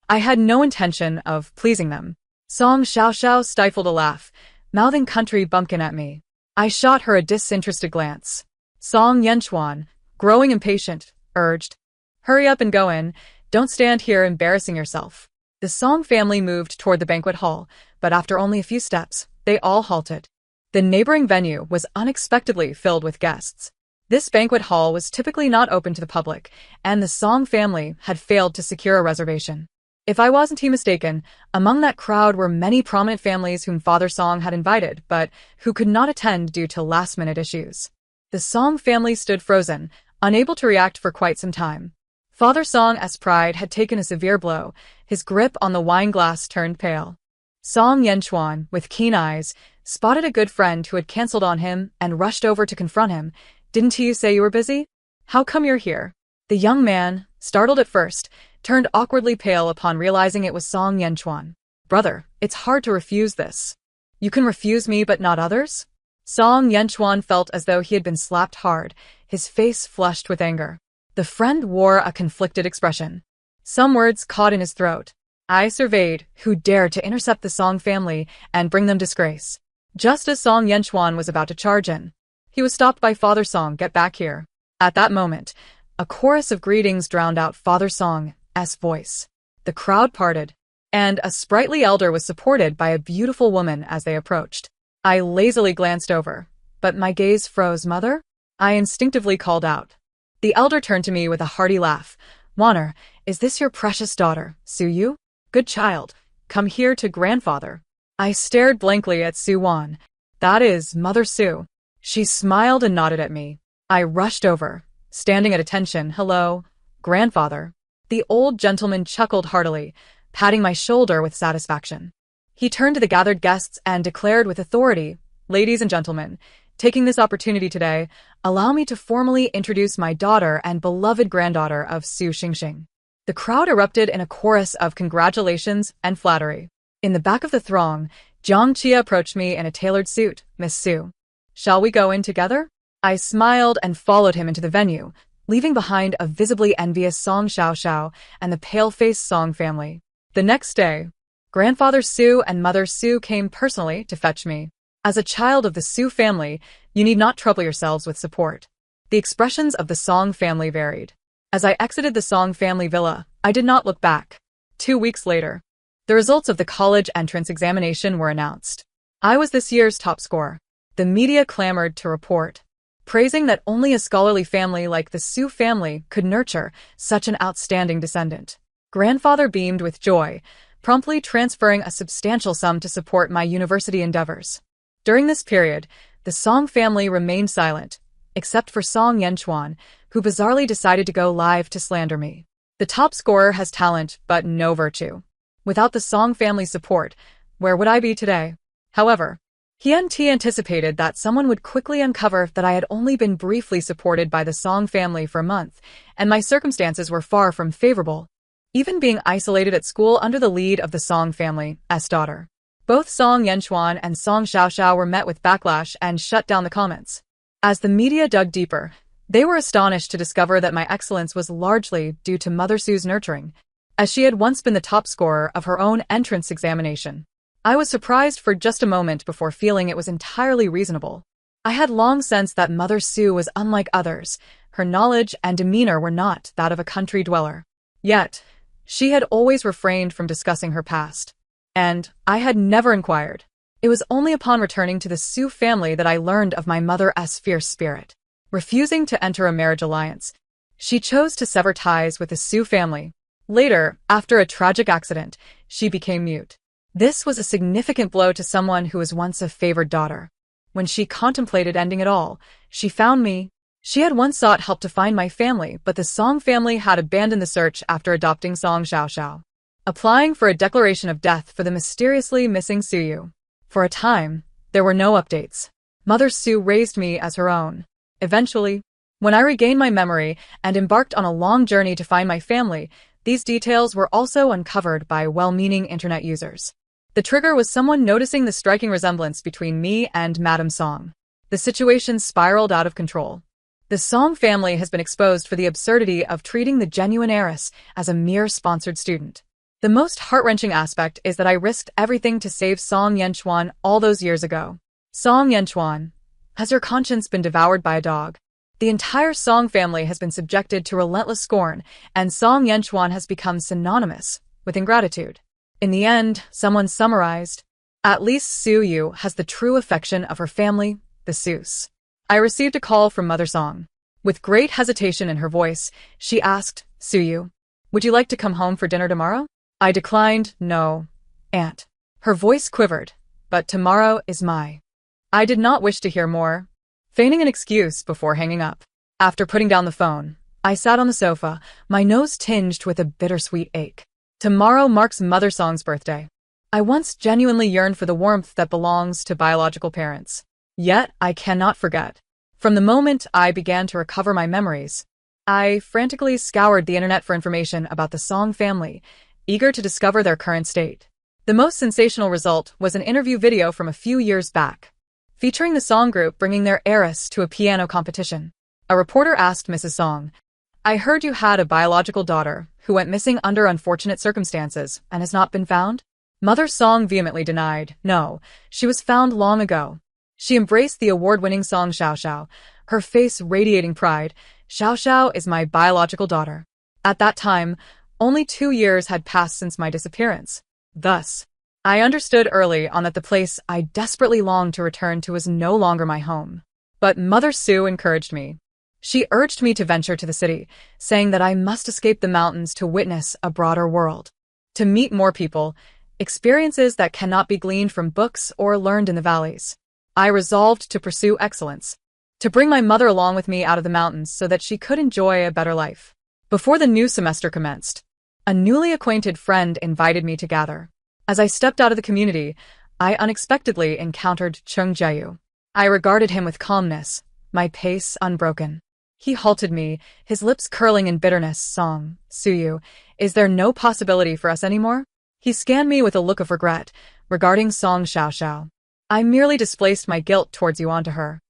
I had no intention of pleasing them. Song Xiao stifled a laugh, mouthing country bumpkin at me. I shot her a disinterested glance. Song Yanchuan, growing impatient, urged, Hurry up and go in, don't stand here embarrassing yourself. The Song family moved toward the banquet hall, but after only a few steps, they all halted. The neighboring venue was unexpectedly filled with guests. This banquet hall was typically not open to the public, and the Song family had failed to secure a reservation. If I wasn't mistaken, among that crowd were many prominent families whom Father Song had invited, but who could not attend due to last-minute issues. The Song family stood frozen, unable to react for quite some time. Father Song's pride had taken a severe blow. His grip on the wine glass turned pale. Song Yenchuan, with keen eyes, spotted a good friend who had cancelled on him and rushed over to confront him. Didn't you say you were busy? How come you're here? The young man, startled at first, turned awkwardly pale upon realizing it was Song Yenchuan. Brother, it's hard to refuse this. You can refuse me but not others? Song Yenchuan felt as though he had been slapped hard, his face flushed with anger. The friend wore a conflicted expression. Some words caught in his throat. I surveyed who dared to intercept the Song family and bring them disgrace. Just as Song Yenchuan was about to charge in, he was stopped by Father Song. Get back here. At that moment, a chorus of greetings drowned out Father Song's voice. The crowd parted, and a sprightly elder was supported by a beautiful woman as they approached. I lazily glanced over, but my gaze froze. Mother? I instinctively called out. The elder turned to me with a hearty laugh. Wanner, is this your precious daughter, Su-yu? Good child. Come here to grandfather. I stared blankly at Su-wan. That is Mother Su. She smiled and nodded at me. I rushed over, standing at attention. Hello, grandfather. The old gentleman chuckled heartily, patting my shoulder with satisfaction. He turned to the gathered guests and declared with authority, Ladies and gentlemen, taking this opportunity today, allow me to formally introduce my daughter and beloved granddaughter of Su Xingxing. The crowd erupted in a chorus of congratulations and flattery. In the back of the throng, Jiang Qia approached me in a tailored suit. Miss Su, shall we go in together? I smiled and followed him into the venue, leaving behind a visibly envious Song Xiaoxiao and the pale-faced Song family. The next day, Grandfather Su and Mother Su came personally to fetch me. As a child of the Su family, you need not trouble yourselves with support. The expressions of the Song family varied. As I exited the Song family villa, I did not look back. 2 weeks later, the results of the college entrance examination were announced. I was this year's top scorer. The media clamored to report, praising that only a scholarly family like the Su family could nurture such an outstanding descendant. Grandfather beamed with joy, promptly transferring a substantial sum to support my university endeavors. During this period, the Song family remained silent, except for Song Yenchuan, who bizarrely decided to go live to slander me. The top scorer has talent, but no virtue. Without the Song family's support, where would I be today? However, he anticipated that someone would quickly uncover that I had only been briefly supported by the Song family for a month, and my circumstances were far from favorable. Even being isolated at school under the lead of the Song family's daughter. Both Song Yenchuan and Song Xiaoxiao were met with backlash and shut down the comments. As the media dug deeper, they were astonished to discover that my excellence was largely due to Mother Su's nurturing, as she had once been the top scorer of her own entrance examination. I was surprised for just a moment before feeling it was entirely reasonable. I had long sensed that Mother Su was unlike others. Her knowledge and demeanor were not that of a country dweller. Yet, she had always refrained from discussing her past. And I had never inquired. It was only upon returning to the Su family that I learned of my mother's fierce spirit. Refusing to enter a marriage alliance, she chose to sever ties with the Su family. Later, after a tragic accident, she became mute. This was a significant blow to someone who was once a favored daughter. When she contemplated ending it all, she found me. She had once sought help to find my family, but the Song family had abandoned the search after adopting Song Xiaoxiao, applying for a declaration of death for the mysteriously missing Su-yu. For a time, there were no updates. Mother Su raised me as her own. Eventually, when I regained my memory and embarked on a long journey to find my family, these details were also uncovered by well-meaning internet users. The trigger was someone noticing the striking resemblance between me and Madame Song. The situation spiraled out of control. The Song family has been exposed for the absurdity of treating the genuine heiress as a mere sponsored student. The most heart-wrenching aspect is that I risked everything to save Song Yenchuan all those years ago. Song Yenchuan, has your conscience been devoured by a dog? The entire Song family has been subjected to relentless scorn, and Song Yenchuan has become synonymous with ingratitude. In the end, someone summarized, at least Su-yu has the true affection of her family, the Sus. I received a call from Mother Song. With great hesitation in her voice, she asked, Su-yu, would you like to come home for dinner tomorrow? I declined, no, Aunt. Her voice quivered, but tomorrow is my. I did not wish to hear more, feigning an excuse before hanging up. After putting down the phone, I sat on the sofa, my nose tinged with a bittersweet ache. Tomorrow marks Mother Song's birthday. I once genuinely yearned for the warmth that belongs to biological parents. Yet, I cannot forget. From the moment I began to recover my memories, I frantically scoured the internet for information about the Song family, eager to discover their current state. The most sensational result was an interview video from a few years back, featuring the Song group bringing their heiress to a piano competition. A reporter asked Mrs. Song, "I heard you had a biological daughter who went missing under unfortunate circumstances and has not been found?" Mother Song vehemently denied, "No, she was found long ago." She embraced the award-winning song Xiao Xiao, her face radiating pride. "Xiao Xiao is my biological daughter." At that time, only 2 years had passed since my disappearance. Thus, I understood early on that the place I desperately longed to return to was no longer my home. But Mother Sue encouraged me. She urged me to venture to the city, saying that I must escape the mountains to witness a broader world, to meet more people, experiences that cannot be gleaned from books or learned in the valleys. I resolved to pursue excellence, to bring my mother along with me out of the mountains so that she could enjoy a better life. Before the new semester commenced, a newly acquainted friend invited me to gather. As I stepped out of the community, I unexpectedly encountered Chung Jae-yu. I regarded him with calmness, my pace unbroken. He halted me, his lips curling in bitterness. "Song, Suyu, is there no possibility for us anymore?" He scanned me with a look of regret, regarding Song Xiao Xiao. "I merely displaced my guilt towards you onto her."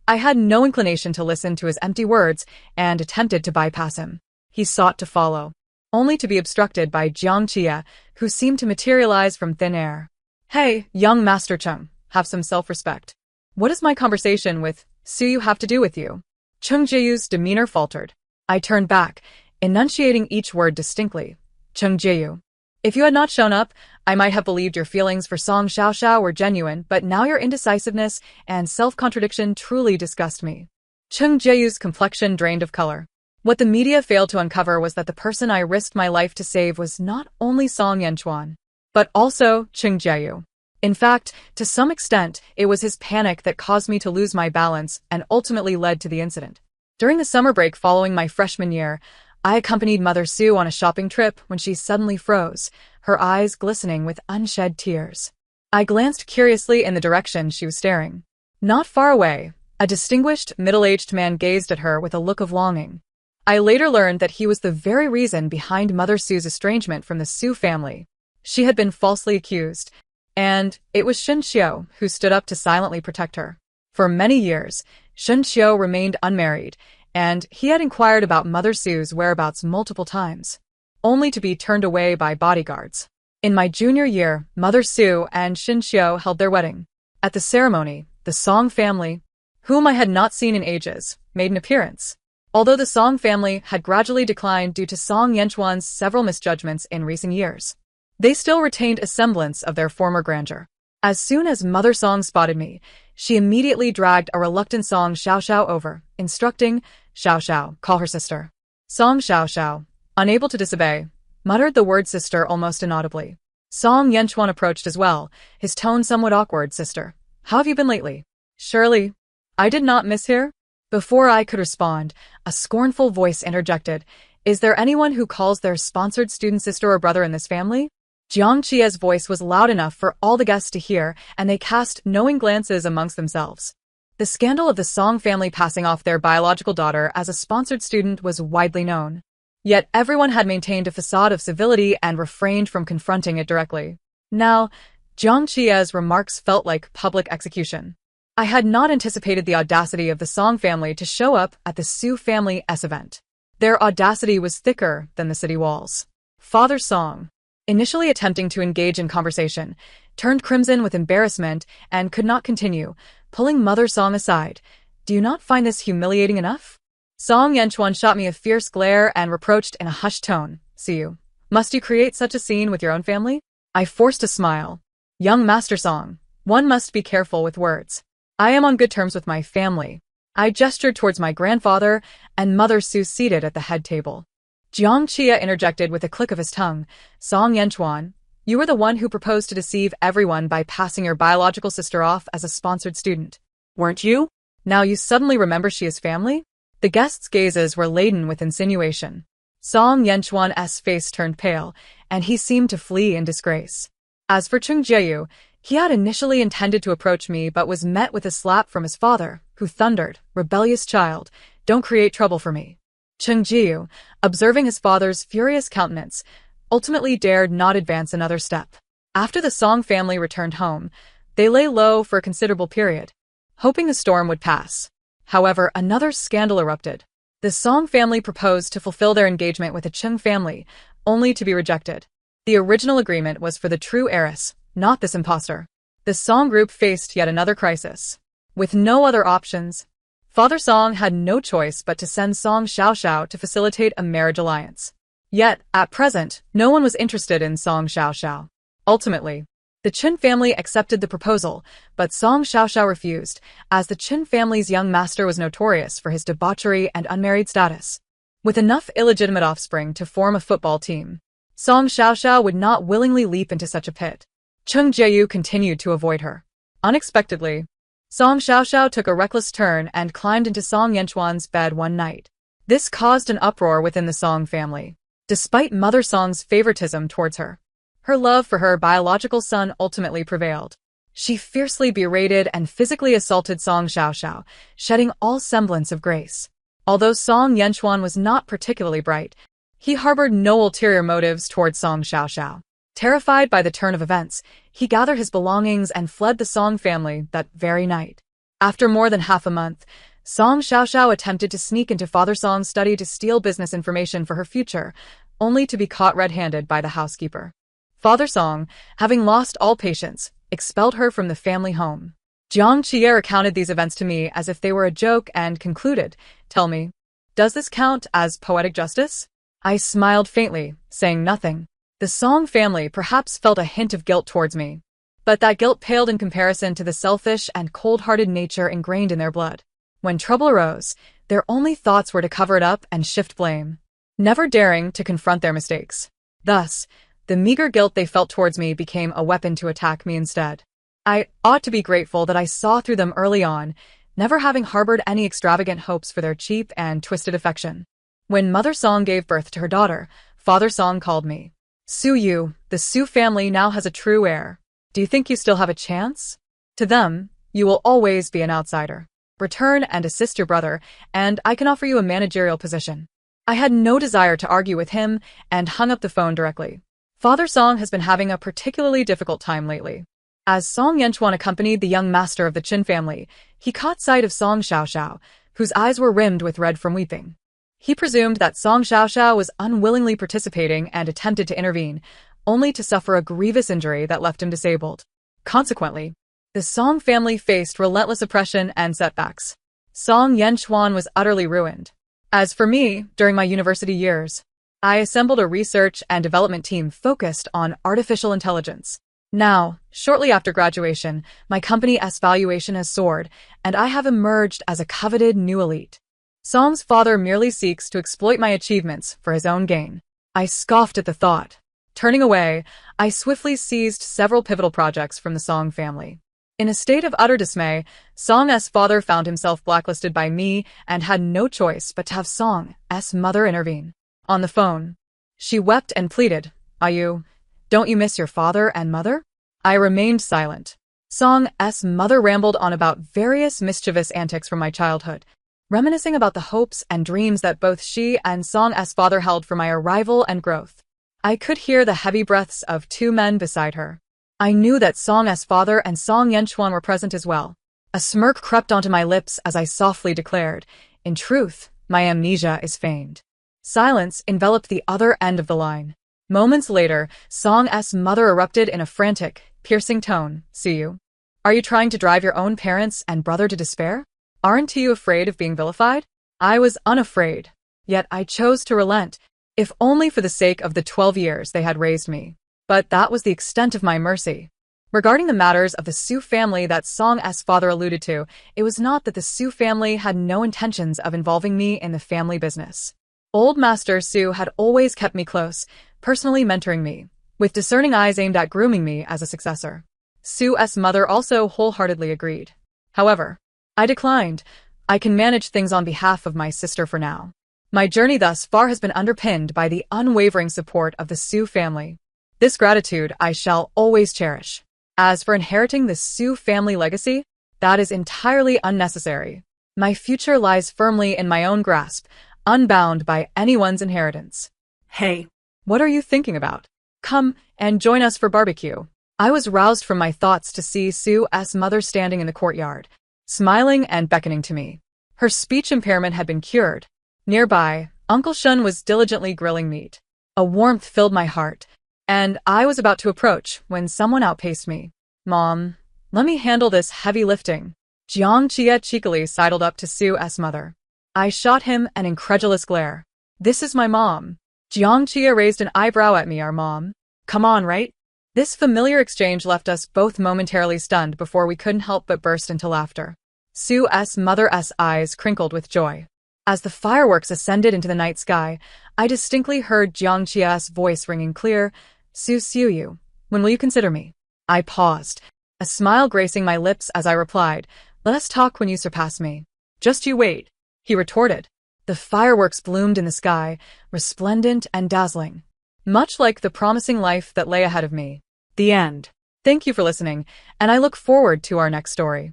I had no inclination to listen to his empty words and attempted to bypass him. He sought to follow, only to be obstructed by Jiang Chia, who seemed to materialize from thin air. "Hey, young Master Chung, have some self-respect. What does my conversation with Suyu have to do with you?" Chung Jae-yu's demeanor faltered. I turned back, enunciating each word distinctly. "Chung Jae-yu, if you had not shown up, I might have believed your feelings for Song Xiao Xiao were genuine, but now your indecisiveness and self-contradiction truly disgust me." Chung Jae-yu's complexion drained of color. What the media failed to uncover was that the person I risked my life to save was not only Song Yanchuan, but also Chung Jae-yu. In fact, to some extent, it was his panic that caused me to lose my balance and ultimately led to the incident. During the summer break following my freshman year, I accompanied Mother Sue on a shopping trip when she suddenly froze, her eyes glistening with unshed tears. I glanced curiously in the direction she was staring. Not far away, a distinguished, middle-aged man gazed at her with a look of longing. I later learned that he was the very reason behind Mother Sue's estrangement from the Sue family. She had been falsely accused, and it was Shen Xiao who stood up to silently protect her. For many years, Shen Xiao remained unmarried, and he had inquired about Mother Sue's whereabouts multiple times, only to be turned away by bodyguards. In my junior year, Mother Sue and Shen Xiao held their wedding. At the ceremony, the Song family, whom I had not seen in ages, made an appearance. Although the Song family had gradually declined due to Song Yanchuan's several misjudgments in recent years, they still retained a semblance of their former grandeur. As soon as Mother Song spotted me, she immediately dragged a reluctant Song Xiao Xiao over, instructing, "Xiao Xiao, call her sister." Song Xiao Xiao, unable to disobey, muttered the word sister almost inaudibly. Song Yanchuan approached as well, his tone somewhat awkward. "Sister, how have you been lately?" "Surely, I did not miss here?" Before I could respond, a scornful voice interjected, "Is there anyone who calls their sponsored student sister or brother in this family?" Jiang Chia's voice was loud enough for all the guests to hear, and they cast knowing glances amongst themselves. The scandal of the Song family passing off their biological daughter as a sponsored student was widely known. Yet everyone had maintained a facade of civility and refrained from confronting it directly. Now, Jiang Chia's remarks felt like public execution. I had not anticipated the audacity of the Song family to show up at the Sue family's event. Their audacity was thicker than the city walls. Father Song, initially attempting to engage in conversation, turned crimson with embarrassment and could not continue, pulling Mother Song aside. "Do you not find this humiliating enough?" Song Yanchuan shot me a fierce glare and reproached in a hushed tone, "Suyu, must you create such a scene with your own family?" I forced a smile. "Young Master Song, one must be careful with words. I am on good terms with my family." I gestured towards my grandfather and Mother Sue seated at the head table. Jiang Chia interjected with a click of his tongue, "Song Yanchuan, you were the one who proposed to deceive everyone by passing your biological sister off as a sponsored student, weren't you? Now you suddenly remember she is family?" The guests' gazes were laden with insinuation. Song Yenchuan's face turned pale, and he seemed to flee in disgrace. As for Chung Jieyu, he had initially intended to approach me but was met with a slap from his father, who thundered, "Rebellious child, don't create trouble for me." Chung Jieyu, observing his father's furious countenance, ultimately dared not advance another step. After the Song family returned home, they lay low for a considerable period, hoping the storm would pass. However, another scandal erupted. The Song family proposed to fulfill their engagement with the Chung family, only to be rejected. The original agreement was for the true heiress, not this impostor. The Song group faced yet another crisis. With no other options, Father Song had no choice but to send Song Xiaoxiao to facilitate a marriage alliance. Yet, at present, no one was interested in Song Xiaoxiao. Ultimately, the Chen family accepted the proposal, but Song Xiaoxiao refused, as the Chen family's young master was notorious for his debauchery and unmarried status. With enough illegitimate offspring to form a football team, Song Xiaoxiao would not willingly leap into such a pit. Chung Jieyu continued to avoid her. Unexpectedly, Song Xiaoxiao took a reckless turn and climbed into Song Yenchuan's bed one night. This caused an uproar within the Song family. Despite Mother Song's favoritism towards her, her love for her biological son ultimately prevailed. She fiercely berated and physically assaulted Song Xiaoxiao, shedding all semblance of grace. Although Song Yenchuan was not particularly bright, he harbored no ulterior motives towards Song Xiaoxiao. Terrified by the turn of events, he gathered his belongings and fled the Song family that very night. After more than half a month, Song Xiaoxiao attempted to sneak into Father Song's study to steal business information for her future, only to be caught red-handed by the housekeeper. Father Song, having lost all patience, expelled her from the family home. Jiang Qiye recounted these events to me as if they were a joke and concluded, "Tell me, does this count as poetic justice?" I smiled faintly, saying nothing. The Song family perhaps felt a hint of guilt towards me, but that guilt paled in comparison to the selfish and cold-hearted nature ingrained in their blood. When trouble arose, their only thoughts were to cover it up and shift blame, never daring to confront their mistakes. Thus, the meager guilt they felt towards me became a weapon to attack me instead. I ought to be grateful that I saw through them early on, never having harbored any extravagant hopes for their cheap and twisted affection. When Mother Song gave birth to her daughter, Father Song called me. "Su Yu, the Su family now has a true heir. Do you think you still have a chance? To them, you will always be an outsider. Return and assist your brother, and I can offer you a managerial position." I had no desire to argue with him and hung up the phone directly. Father Song has been having a particularly difficult time lately. As Song Yenchuan accompanied the young master of the Qin family, he caught sight of Song Xiaoxiao, whose eyes were rimmed with red from weeping. He presumed that Song Xiaoxiao was unwillingly participating and attempted to intervene, only to suffer a grievous injury that left him disabled. Consequently, the Song family faced relentless oppression and setbacks. Song Yenchuan was utterly ruined. As for me, during my university years, I assembled a research and development team focused on artificial intelligence. Now, shortly after graduation, my company's valuation has soared, and I have emerged as a coveted new elite. Song's father merely seeks to exploit my achievements for his own gain. I scoffed at the thought. Turning away, I swiftly seized several pivotal projects from the Song family. In a state of utter dismay, Song's father found himself blacklisted by me and had no choice but to have Song's mother intervene. On the phone, she wept and pleaded, Don't you miss your father and mother?" I remained silent. Song's mother rambled on about various mischievous antics from my childhood, reminiscing about the hopes and dreams that both she and Song's father held for my arrival and growth. I could hear the heavy breaths of two men beside her. I knew that Song's father and Song Yenchuan were present as well. A smirk crept onto my lips as I softly declared, "In truth, my amnesia is feigned." Silence enveloped the other end of the line. Moments later, Song's mother erupted in a frantic, piercing tone, "See you? Are you trying to drive your own parents and brother to despair? Aren't you afraid of being vilified?" I was unafraid, yet I chose to relent, if only for the sake of the 12 years they had raised me. But that was the extent of my mercy. Regarding the matters of the Su family that Song's father alluded to, it was not that the Su family had no intentions of involving me in the family business. Old Master Su had always kept me close, personally mentoring me, with discerning eyes aimed at grooming me as a successor. Su's mother also wholeheartedly agreed. However, I declined, I can manage things on behalf of my sister for now. My journey thus far has been underpinned by the unwavering support of the Su family. This gratitude I shall always cherish. As for inheriting the Su family legacy, that is entirely unnecessary. My future lies firmly in my own grasp, unbound by anyone's inheritance. Hey, What are you thinking about? Come and join us for barbecue. I was roused from my thoughts to see Su's mother standing in the courtyard, smiling and beckoning to me. Her speech impairment had been cured. Nearby, Uncle Shun was diligently grilling meat. A warmth filled my heart, and I was about to approach when someone outpaced me. Mom, let me handle this heavy lifting. Jiang Jie cheekily sidled up to Su's mother. I shot him an incredulous glare. This is my mom. Jiang Jie raised an eyebrow at me. Our mom? Come on, right? This familiar exchange left us both momentarily stunned before we couldn't help but burst into laughter. Su's mother's eyes crinkled with joy. As the fireworks ascended into the night sky, I distinctly heard Jiang Jie's voice ringing clear. Su, when will you consider me? I paused, a smile gracing my lips as I replied, let us talk when you surpass me. Just you wait, he retorted. The fireworks bloomed in the sky, resplendent and dazzling, much like the promising life that lay ahead of me. The end. Thank you for listening, and I look forward to our next story.